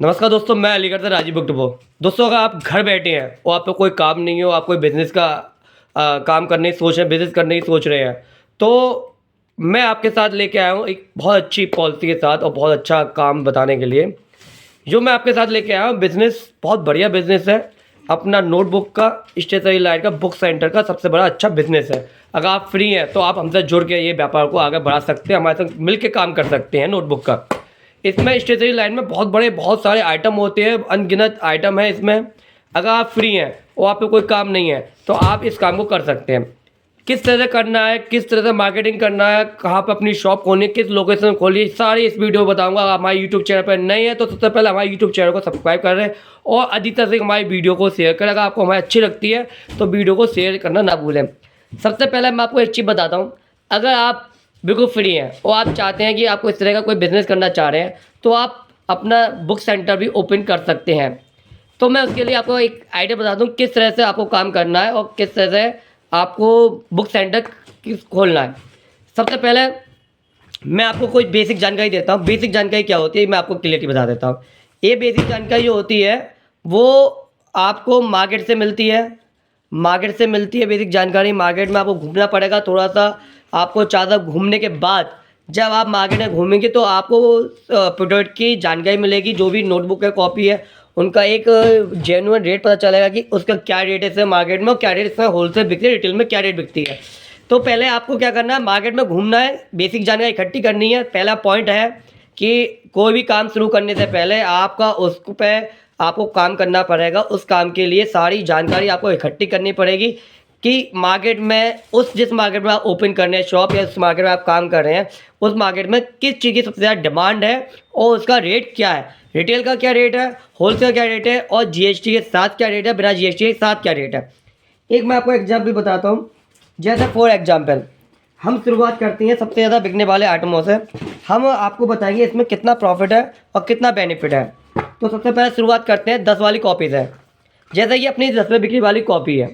नमस्कार दोस्तों, मैं अलीगढ़ से राजीव बुक डिपो। दोस्तों, अगर आप घर बैठे हैं और आप पे कोई काम नहीं हो, आप कोई बिज़नेस का काम करने की सोच रहे हैं, बिज़नेस करने की सोच रहे हैं, तो मैं आपके साथ लेके आया हूँ एक बहुत अच्छी पॉलिसी के साथ और बहुत अच्छा काम बताने के लिए। जो मैं आपके साथ लेके आया हूँ बिज़नेस बहुत बढ़िया बिज़नेस है। अपना नोटबुक का, स्टेशनरी लाइन का, बुक सेंटर का सबसे बड़ा अच्छा बिज़नेस है। अगर आप फ्री हैं तो आप हमसे जुड़ के ये व्यापार को आगे बढ़ा सकते हैं, हमारे साथ मिल के काम कर सकते हैं नोटबुक का। इसमें स्टेशनरी लाइन में बहुत सारे आइटम होते हैं, अनगिनत आइटम है इसमें। अगर आप फ्री हैं और आप पे कोई काम नहीं है तो आप इस काम को कर सकते हैं। किस तरह से करना है, किस तरह से मार्केटिंग करना है, कहाँ पे अपनी शॉप खोलनी है, किस लोकेशन में खोलनी है, सारी इस वीडियो में बताऊंगा। अगर हमारे यूट्यूब चैनल पर नए हैं तो सबसे पहले हमारे यूट्यूब चैनल को सब्सक्राइब कर रहे हैं और अधिकतर से हमारी वीडियो को शेयर करें। अगर आपको हमारी अच्छी लगती है तो वीडियो को शेयर करना ना भूलें। सबसे पहले मैं आपको एक चीज़ बताता हूँ। अगर आप बिल्कुल फ्री हैं और आप चाहते हैं कि आपको इस तरह का कोई बिज़नेस करना चाह रहे हैं तो आप अपना बुक सेंटर भी ओपन कर सकते हैं। तो मैं उसके लिए आपको एक आइडिया बता दूं किस तरह से आपको काम करना है और किस तरह से आपको बुक सेंटर खोलना है। सबसे पहले मैं आपको कोई बेसिक जानकारी देता हूँ। बेसिक जानकारी क्या होती है मैं आपको क्लियरली बता देता हूँ। ये बेसिक जानकारी जो होती है वो आपको मार्केट से मिलती है बेसिक जानकारी। मार्केट में आपको घूमना पड़ेगा थोड़ा सा। आपको ज़्यादा घूमने के बाद जब आप मार्केट में घूमेंगे तो आपको प्रोडक्ट की जानकारी मिलेगी। जो भी नोटबुक है, कॉपी है, उनका एक जेन्युइन रेट पता चलेगा कि उसका क्या रेट है इसमें मार्केट में और क्या रेट इसमें होलसेल बिकती है, रिटेल में क्या रेट बिकती है। तो पहले आपको क्या करना है, मार्केट में घूमना है, बेसिक जानकारी इकट्ठी करनी है। पहला पॉइंट है कि कोई भी काम शुरू करने से पहले आपको काम करना पड़ेगा। उस काम के लिए सारी जानकारी आपको इकट्ठी करनी पड़ेगी कि मार्केट में जिस मार्केट में आप ओपन कर रहे हैं शॉप या उस मार्केट में आप काम कर रहे हैं उस मार्केट में किस चीज़ की सबसे ज़्यादा डिमांड है और उसका रेट क्या है, रिटेल का क्या रेट है, होलसेल क्या रेट है और जीएसटी के साथ क्या रेट है, बिना जीएसटी के साथ क्या रेट है। एक मैं आपको एग्जाम्पल बताता हूँ। जैसे फॉर एग्जाम्पल हम शुरुआत करते हैं सबसे ज़्यादा बिकने वाले आइटमों से। हम आपको बताएंगे इसमें कितना प्रॉफिट है और कितना बेनिफिट है। तो सबसे पहले शुरुआत करते हैं 10 वाली कॉपीज़ है। जैसे कि अपनी 10 में बिकने वाली कॉपी है,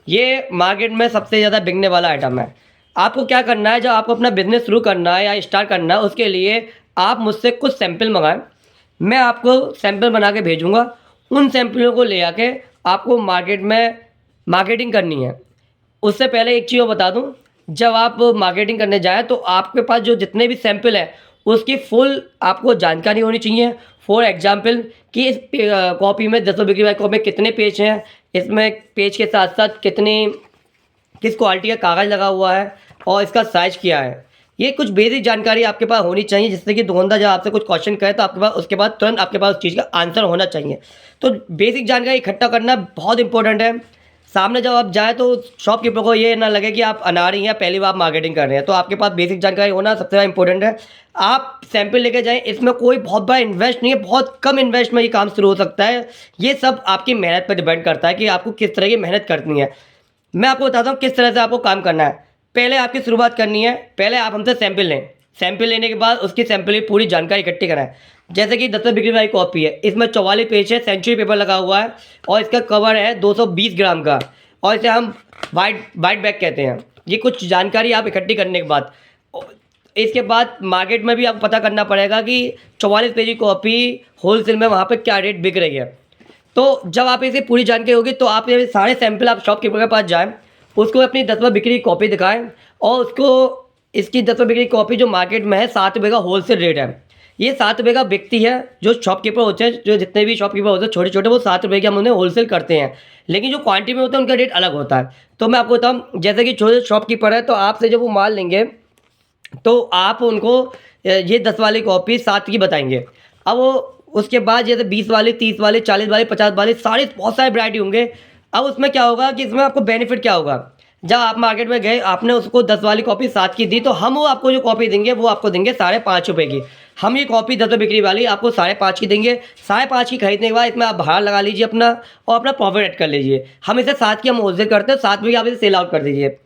ये मार्केट में सबसे ज़्यादा बिकने वाला आइटम है। आपको क्या करना है, जब आपको अपना बिजनेस शुरू करना है या स्टार्ट करना है उसके लिए आप मुझसे कुछ सैंपल मंगाएं। मैं आपको सैंपल बना के भेजूँगा। उन सैंपलों को ले आके आपको मार्केट में मार्केटिंग करनी है। उससे पहले एक चीज़ और बता दूं, जब आप मार्केटिंग करने जाएँ तो आपके पास जो जितने भी सैंपल हैं उसकी फुल आपको जानकारी होनी चाहिए। फॉर एग्जांपल कि इस कॉपी में 10 बिक्री वाली कॉपी में कितने पेज हैं, इसमें पेज के साथ साथ किस क्वालिटी का कागज़ लगा हुआ है और इसका साइज़ क्या है। ये कुछ बेसिक जानकारी आपके पास होनी चाहिए जिससे कि दुकानदार जब आपसे कुछ क्वेश्चन करे तो आपके पास उसके बाद तुरंत आपके पास उस चीज़ का आंसर होना चाहिए। तो बेसिक जानकारी इकट्ठा करना बहुत इंपॉर्टेंट है। सामने जब आप जाएँ तो शॉपकीपर को ये ना लगे कि आप अनाड़ी हैं, पहली बार मार्केटिंग कर रहे हैं। तो आपके पास बेसिक जानकारी होना सबसे ज़्यादा इंपॉर्टेंट है। आप सैंपल लेके जाएँ, इसमें कोई बहुत बड़ा इन्वेस्ट नहीं है, बहुत कम इन्वेस्ट में ये काम शुरू हो सकता है। ये सब आपकी मेहनत पर डिपेंड करता है कि आपको किस तरह की मेहनत करनी है। मैं आपको बताता हूँ किस तरह से आपको काम करना है। पहले आपकी शुरुआत करनी है, पहले आप हमसे सैंपल लें। सैंपल लेने के बाद उसकी सैंपल की पूरी जानकारी इकट्ठी कराएं। जैसे कि 10 बिक्री वाली कॉपी है, इसमें 44 पेज है, सेंचुरी पेपर लगा हुआ है और इसका कवर है 220 ग्राम का और इसे हम वाइट बैग कहते हैं। ये कुछ जानकारी आप इकट्ठी करने के बाद इसके बाद मार्केट में भी आपको पता करना पड़ेगा कि 44 पेज की कॉपी होलसेल में वहाँ पर क्या रेट बिक रही है। तो जब आप इसे पूरी जानकारी होगी तो आप ये सारे सैंपल आप शॉपकीपर के पास जाएं, उसको अपनी 10वां बिक्री की कॉपी दिखाएं और उसको इसकी 10वां बिक्री की कॉपी जो मार्केट में है 7 रुपये का होलसेल रेट है। ये 7 रुपये का बिकती है। जो शॉपकीपर होते हैं, जो जितने भी शॉपकीपर होते हैं छोटे छोटे, वो 7 रुपये के हम उन्हें होलसेल करते हैं। लेकिन जो क्वांटिटी में होता है उनका रेट अलग होता है। तो मैं आपको बताऊँ, जैसे कि छोटे शॉपकीपर है तो आपसे जब वो माल लेंगे तो आप उनको ये 10 वाली कॉपी 7 की बताएंगे। अब वो उसके बाद जैसे 20 वाली, 30 वाली, 40 वाली, 50 वाली, सारे बहुत सारे वैरायटी होंगे। अब उसमें क्या होगा कि इसमें आपको बेनिफिट क्या होगा, जब आप मार्केट में गए आपने उसको 10 वाली कॉपी 7 की दी तो हम वो आपको जो कॉपी देंगे वो आपको देंगे 5.5 रुपये की। हम ये कॉपी 10 बिक्री वाली आपको 5.5 की देंगे। 5.5 की खरीदने के बाद इसमें आप भाड़ा लगा लीजिए अपना और अपना प्रॉफिट ऐड कर लीजिए। हम इसे 7 की हम होलसेल करते हैं, 7 रुपये की आप इसे सेल आउट कर दीजिए।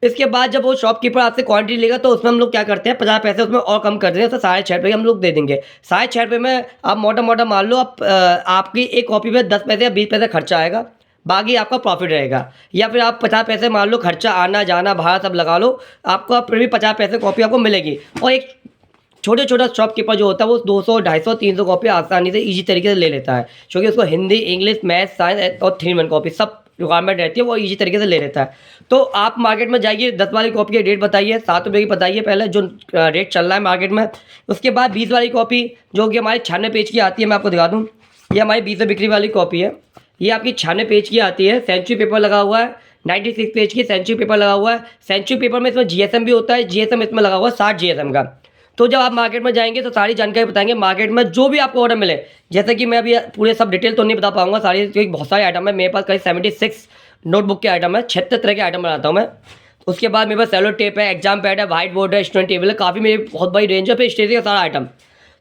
इसके बाद जब वो शॉपकीपर आपसे क्वांटिटी लेगा तो उसमें हम लोग क्या करते हैं, 50 पैसे उसमें और कम कर देंगे, तो 6.5 रुपये हम लोग दे देंगे। 6.5 रुपये में आप मोटा मान लो आपकी एक कॉपी पे 10 पैसे या 20 पैसे खर्चा आएगा, बाकी आपका प्रॉफिट रहेगा। या फिर आप 50 पैसे मान लो खर्चा, आना जाना भाड़ा सब लगा लो, आपको फिर भी 50 पैसे कॉपी आपको मिलेगी। और एक छोटे छोटा शॉपकीपर जो होता है वो 200, 250, 300 कॉपी आसानी से ईजी तरीके से ले लेता है, क्योंकि उसको हिंदी, इंग्लिश, मैथ, साइंस और 3 in 1 कॉपी सब रिक्वायरमेंट रहती है, वो ईजी तरीके से ले लेता है। तो आप मार्केट में जाइए, 10 वाली कॉपी की रेट बताइए, 7 रुपये की बताइए पहले जो रेट चल रहा है मार्केट में। उसके बाद 20 वाली कॉपी जो कि हमारी 96 पेज की आती है, मैं आपको दिखा दूँ, ये हमारी 20 में बिक्री वाली कॉपी है। ये आपकी 96 पेज की आती है, सेंचुरी पेपर लगा हुआ है, 96 पेज की सेंचुरी पेपर लगा हुआ है। सेंचुरी पेपर में इसमें जीएसएम भी होता है, जीएसएम इसमें लगा हुआ है 60 जीएसएम का। तो जब आप मार्केट में जाएंगे तो सारी जानकारी बताएंगे मार्केट में जो भी आपको ऑर्डर मिले। जैसे कि मैं अभी पूरे सब डिटेल तो नहीं बता पाऊंगा सारी, क्योंकि बहुत सारे आइटम है मेरे पास, करीब 76 नोटबुक के आइटम है, 76 तरह के आइटम बनाता हूँ मैं। उसके बाद मेरे पास सेलो टेप है, एग्जाम पैड है, व्हाइट बोर्ड है, स्टूडेंट टेबल है, काफ़ी मेरी बहुत बड़ी रेंज है, फिर स्टेशनरी का सारा आइटम।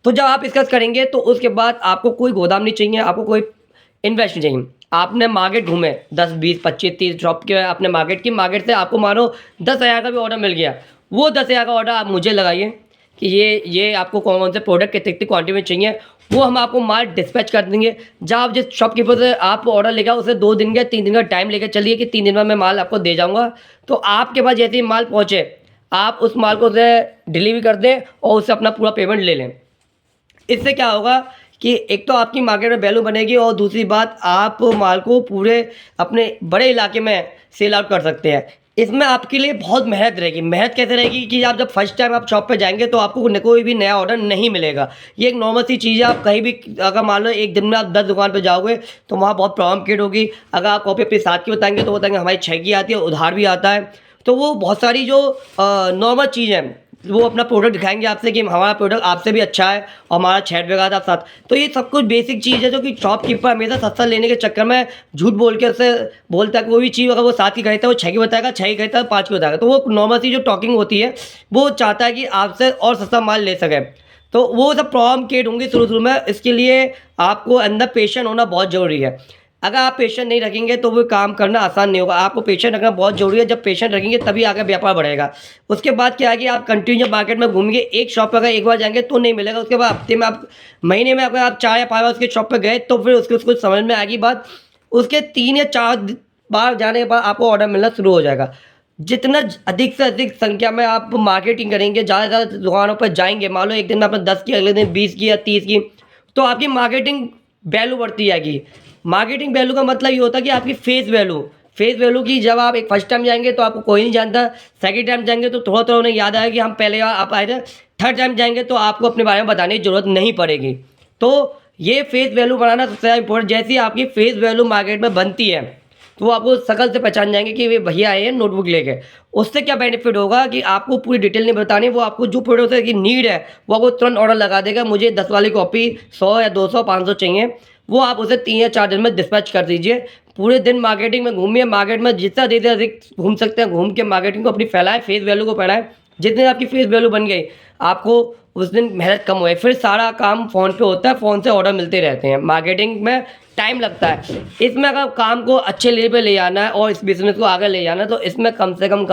तो जब आप डिस्कस करेंगे तो उसके बाद आपको कोई गोदाम नहीं चाहिए, आपको कोई इन्वेस्ट नहीं चाहिए। आपने मार्केट घूमे 10, 20, 25, 30 शॉप के, आपने मार्केट की, मार्केट से आपको मानो 10,000 का भी ऑर्डर मिल गया, वो 10,000 का ऑर्डर आप मुझे लगाइए कि ये आपको कौन कौन से प्रोडक्ट कितनी क्वांटिटी में चाहिए, वो हम आपको माल डिस्पैच कर देंगे। जब आप जिस शॉपकीपर से आप ऑर्डर लेगा उसे 2 दिन का 3 दिन का टाइम लेकर चलिए कि 3 दिन में मैं माल आपको दे जाऊँगा। तो आपके पास जैसे ही माल पहुँचे आप उस माल को उसे डिलीवरी कर दें और उससे अपना पूरा पेमेंट ले लें। इससे क्या होगा कि एक तो आपकी मार्केट में वैल्यू बनेगी और दूसरी बात आप माल को पूरे अपने बड़े इलाके में सेल आउट कर सकते हैं। इसमें आपके लिए बहुत मेहनत रहेगी। मेहनत कैसे रहेगी कि आप जब फर्स्ट टाइम आप शॉप पे जाएंगे तो आपको कोई भी नया ऑर्डर नहीं मिलेगा। ये एक नॉर्मल सी चीज़ है। आप कहीं भी अगर मान लो एक दिन में आप 10 दुकान पे जाओगे तो वहाँ बहुत प्रॉब्लम क्रिएट होगी। अगर आप कॉपी अपने साथ की बताएंगे तो बताएंगे हमारी 6 की आती है, उधार भी आता है। तो वो बहुत सारी जो नॉर्मल चीज़ है वो अपना प्रोडक्ट दिखाएंगे आपसे कि हमारा प्रोडक्ट आपसे भी अच्छा है और हमारा 6 रुपये का था आप साथ। तो ये सब कुछ बेसिक चीज़ है जो कि शॉपकीपर हमेशा सस्ता लेने के चक्कर में झूठ बोल के उससे बोलता है कि कोई भी चीज़ अगर वो 7 की खरीदता है वो 6 की बताएगा, 6 की खरीदता है 5 की बताएगा। तो वो नॉर्मल सी जो टॉकिंग होती है वो चाहता है कि आपसे और सस्ता माल ले सके। तो वो सब प्रॉब्लम क्रिएट होंगी शुरू में। इसके लिए आपको अंदर पेशेंट होना बहुत ज़रूरी है। अगर आप पेशेंट नहीं रखेंगे तो वो काम करना आसान नहीं होगा। आपको पेशेंट रखना बहुत ज़रूरी है। जब पेशेंट रखेंगे तभी आगे व्यापार बढ़ेगा। उसके बाद क्या है कि आप कंटिन्यू मार्केट में घूमेंगे, एक शॉप पर अगर एक बार जाएंगे तो नहीं मिलेगा। उसके बाद हफ्ते में आप, महीने में अगर आप 4 या 5 बार उसके शॉप पर गए तो फिर उसको समझ में आएगी बात। उसके 3 या 4 बार जाने के बाद आपको ऑर्डर मिलना शुरू हो जाएगा। जितना अधिक से अधिक संख्या में आप मार्केटिंग करेंगे, ज़्यादा से ज़्यादा दुकानों पर जाएंगे, मान लो एक दिन में आपने 10 की, अगले दिन 20 की या 30 की, तो आपकी मार्केटिंग वैल्यू बढ़ती जाएगी। मार्केटिंग वैल्यू का मतलब ये होता है कि आपकी फेस वैल्यू की, जब आप एक फर्स्ट टाइम जाएंगे तो आपको कोई नहीं जानता, सेकंड टाइम जाएंगे तो थोड़ा थोड़ा उन्हें याद आएगा कि हम पहले आप आए थे, थर्ड टाइम जाएंगे तो आपको अपने बारे में बताने की ज़रूरत नहीं पड़ेगी। तो ये फेस वैल्यू बनाना सबसे ज़्यादा इंपॉर्टेंट। जैसे ही आपकी फेस वैल्यू मार्केट में बनती है तो वो आपको शकल से पहचान जाएंगे कि वे भैया आए हैं नोटबुक लेके। उससे क्या बेनिफिट होगा कि आपको पूरी डिटेल नहीं बतानी, वो आपको जो प्रोडक्ट की नीड है वो आपको तुरंत ऑर्डर लगा देगा। मुझे 10 वाली कॉपी 100 या 200, 500 चाहिए, वो आप उसे 3 या 4 दिन में डिस्पैच कर दीजिए। पूरे दिन मार्केटिंग में घूमिए, मार्केट में जितना देर अधिक घूम सकते हैं घूम के मार्केटिंग को अपनी फैलाएं, फेस वैल्यू को फैलाएं। जितनी आपकी फेस वैल्यू बन गई आपको उस दिन मेहनत कम हुई। फिर सारा काम फ़ोन पे होता है, फ़ोन से ऑर्डर मिलते रहते हैं। मार्केटिंग में टाइम लगता है। इसमें अगर काम को अच्छे लेवल पे ले जाना है और इस बिज़नेस को आगे ले जाना है तो इसमें कम से कम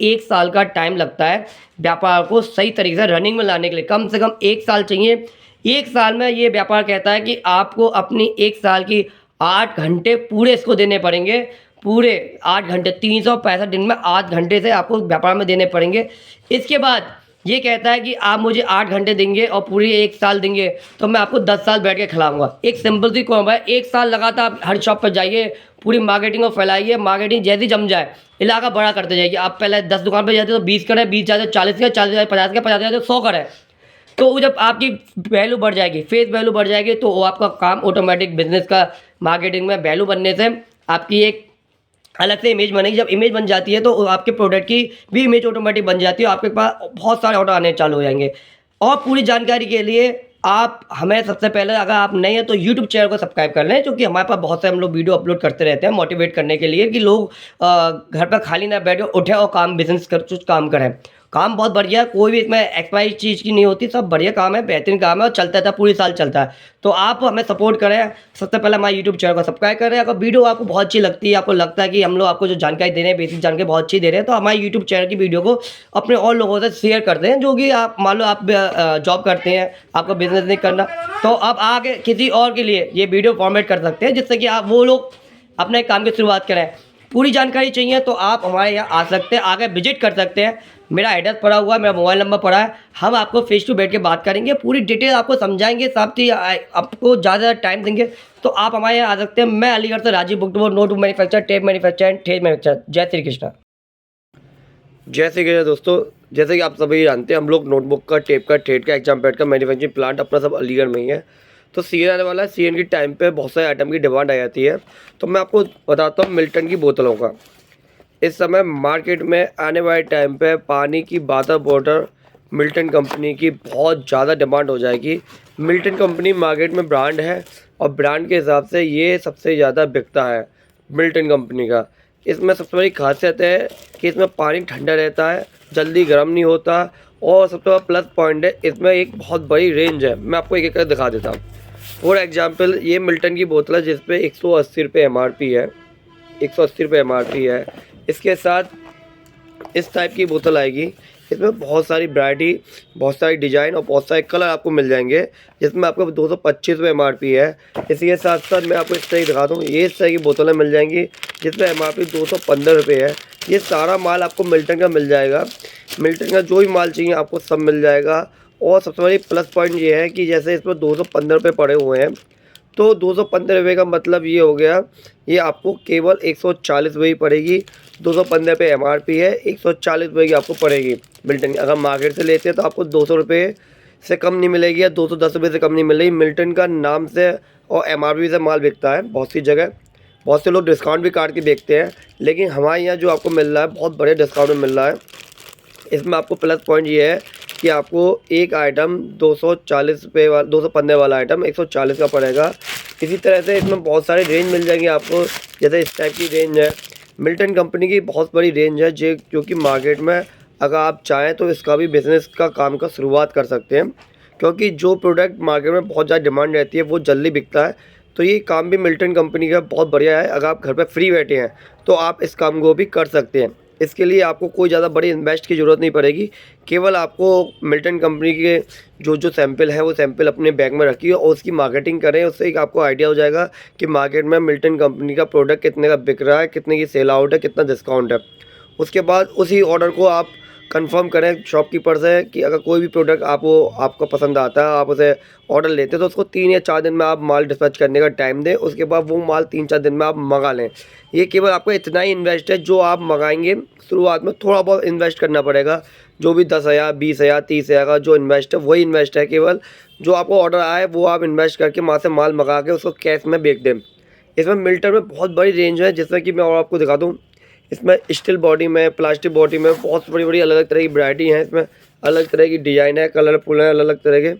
1 साल का टाइम लगता है। व्यापार को सही तरीके से रनिंग में लाने के लिए कम से कम 1 साल चाहिए। 1 साल में ये व्यापार कहता है कि आपको अपनी 1 साल की 8 घंटे पूरे इसको देने पड़ेंगे। पूरे 8 घंटे, 365 दिन में 8 घंटे से आपको व्यापार में देने पड़ेंगे। इसके बाद ये कहता है कि आप मुझे 8 घंटे देंगे और पूरी 1 साल देंगे तो मैं आपको 10 साल बैठ के खिलाऊंगा। एक सिंपल सी कॉम है। 1 साल लगातार आप हर शॉप पर जाइए, पूरी मार्केटिंग को फैलाइए। मार्केटिंग जैसी जम जाए इलाका बड़ा करते जाइए। आप पहले 10 दुकान पर जाते तो 20 करें, 20 जाते 40 करें, 40 जाते 50 करें, 50 जाते 100 करें। तो जब आपकी वैल्यू बढ़ जाएगी, फेस वैल्यू बढ़ जाएगी तो वो आपका काम ऑटोमेटिक बिजनेस का मार्केटिंग में वैल्यू बनने से आपकी एक अलग से इमेज बनेगी। जब इमेज बन जाती है तो आपके प्रोडक्ट की भी इमेज ऑटोमेटिक बन जाती है। आपके पास बहुत सारे ऑर्डर आने चालू हो जाएंगे। और पूरी जानकारी के लिए आप हमें सबसे पहले, अगर आप नए हैं तो यूट्यूब चैनल को सब्सक्राइब कर लें, क्योंकि हमारे पास बहुत से हम लोग वीडियो अपलोड करते रहते हैं मोटिवेट करने के लिए कि लोग घर पर खाली ना बैठे, उठे और काम बिजनेस कर कुछ काम करें। काम बहुत बढ़िया है, कोई भी इसमें एक्सपायरी चीज़ की नहीं होती, सब बढ़िया काम है, बेहतरीन काम है और चलता था, पूरी साल चलता है। तो आप हमें सपोर्ट करें। सबसे पहले हमारे यूट्यूब चैनल को सब्सक्राइब करें। अगर वीडियो आपको बहुत अच्छी लगती है, आपको लगता है कि हम लोग आपको जो जानकारी दे रहे हैं, बेसिक जानकारी बहुत अच्छी दे रहे हैं, तो हमारे यूट्यूब चैनल की वीडियो को अपने और लोगों से शेयर कर दें। जो कि आप मान लो आप जॉब करते हैं, आपको बिजनेस नहीं करना, तो आप आगे किसी और के लिए ये वीडियो फॉर्मेट कर सकते हैं जिससे कि आप वो लोग अपने काम की शुरुआत करें। पूरी जानकारी चाहिए तो आप हमारे यहाँ आ सकते हैं, आगे विजिट कर सकते हैं। मेरा एड्रेस पड़ा हुआ है, मेरा मोबाइल नंबर पड़ा है। हम आपको फेस टू बैठ के बात करेंगे, पूरी डिटेल आपको समझाएँगे, साथ ही आपको ज़्यादा टाइम देंगे। तो आप हमारे यहाँ आ सकते हैं। मैं अलीगढ़ से Rajiv book depot, notebook manufacturer, tape manufacturer and thread manufacturer. Jai Shri Krishna. जय श्री कृष्ण दोस्तों, जैसे कि आप सभी जानते हैं, हम लोग नोटबुक का, टेप का, थ्रेड का, एग्जाम पैड का मैन्युफैक्चरिंग प्लांट अपना सब अलीगढ़ में ही है। तो सीजन आने वाला है, सीजन के टाइम पे बहुत सारे आइटम की डिमांड आ जाती है। तो मैं आपको बताता हूँ मिल्टन की बोतलों का। इस समय मार्केट में आने वाले टाइम पे पानी की वाटर बॉटल मिल्टन कंपनी की बहुत ज़्यादा डिमांड हो जाएगी। मिल्टन कंपनी मार्केट में ब्रांड है और ब्रांड के हिसाब से ये सबसे ज़्यादा बिकता है मिल्टन कंपनी का। इसमें सबसे बड़ी खासियत है कि इसमें पानी ठंडा रहता है, जल्दी गर्म नहीं होता, और सबसे बड़ा प्लस पॉइंट है इसमें एक बहुत बड़ी रेंज है। मैं आपको एक एक कर दिखा देता हूँ। फॉर एग्जांपल, ये मिल्टन की बोतल है जिस पे 180 रुपये MRP है, 180 रुपये MRP है। इसके साथ इस टाइप की बोतल आएगी। इसमें बहुत सारी वैरायटी, बहुत सारी डिज़ाइन और बहुत सारे कलर आपको मिल जाएंगे, जिसमें आपको 225 रुपये MRP है। इसी के साथ साथ मैं आपको इस तरह दिखाता हूँ, ये इस तरह की बोतलें मिल जाएंगी जिसमें MRP 215 रुपये है। ये सारा माल आपको मिल्टन का मिल जाएगा। मिल्टन का जो भी माल चाहिए आपको सब मिल जाएगा। और सबसे बड़ी प्लस पॉइंट ये है कि जैसे इसमें 215 रुपये पड़े हुए हैं, तो 215 रुपये का मतलब ये हो गया, ये आपको केवल 140 रुपये ही पड़ेगी। 215 रुपये MRP है, 140 रुपये की आपको पड़ेगी मिल्टन की। अगर मार्केट से लेते हैं तो आपको 200 रुपये से कम नहीं मिलेगी या 210 रुपये से कम नहीं मिलेगी। मिल्टन का नाम से और MRP से माल बिकता है बहुत सी जगह। बहुत से लोग डिस्काउंट भी काट के देखते हैं, लेकिन हमारे यहाँ जो आपको मिल रहा है बहुत बड़े डिस्काउंट में मिल रहा है। इसमें आपको प्लस पॉइंट ये है कि आपको एक आइटम 240 रुपये 215 वाला आइटम 140 का पड़ेगा। इसी तरह से इसमें बहुत सारे रेंज मिल जाएंगे आपको, जैसे इस टाइप की रेंज है। मिल्टन कंपनी की बहुत बड़ी रेंज है जो कि मार्केट में अगर आप चाहें तो इसका भी बिज़नेस का काम का शुरुआत कर सकते हैं, क्योंकि जो प्रोडक्ट मार्केट में बहुत ज़्यादा डिमांड रहती है वो जल्दी बिकता है। तो ये काम भी मिल्टन कंपनी का बहुत बढ़िया है। अगर आप घर पर फ्री बैठे हैं तो आप इस काम को भी कर सकते हैं। इसके लिए आपको कोई ज़्यादा बड़ी इन्वेस्ट की ज़रूरत नहीं पड़ेगी। केवल आपको मिल्टन कंपनी के जो सैंपल है वो सैंपल अपने बैग में रखिए और उसकी मार्केटिंग करें। उससे एक आपको आइडिया हो जाएगा कि मार्केट में मिल्टन कंपनी का प्रोडक्ट कितने का बिक रहा है, कितने की सेल आउट है, कितना डिस्काउंट है। उसके बाद उसी ऑर्डर को आप कंफर्म करें शॉपकीपर से कि अगर कोई भी प्रोडक्ट आपको पसंद आता है, आप उसे ऑर्डर लेते हैं, तो उसको 3 या 4 दिन में आप माल डिस्पैच करने का टाइम दें। उसके बाद वो माल 3-4 दिन में आप मंगा लें। ये केवल आपको इतना ही इन्वेस्ट है जो आप मंगाएंगे। शुरुआत में थोड़ा बहुत इन्वेस्ट करना पड़ेगा, जो भी 10,000, 20,000, 30,000 का जो इन्वेस्ट है वही इन्वेस्ट है। केवल जो आपको ऑर्डर आए वो आप इन्वेस्ट करके वहाँ से माल मंगा के उसको कैश में बेच दें। इसमें मिल्टन में बहुत बड़ी रेंज है, जिसमें कि मैं और आपको दिखा दूँ। इसमें स्टील बॉडी में, प्लास्टिक बॉडी में बहुत बड़ी बड़ी अलग अलग तरह की वैरायटी हैं। इसमें अलग तरह की डिज़ाइन है, कलरफुल है, अलग अलग तरह के।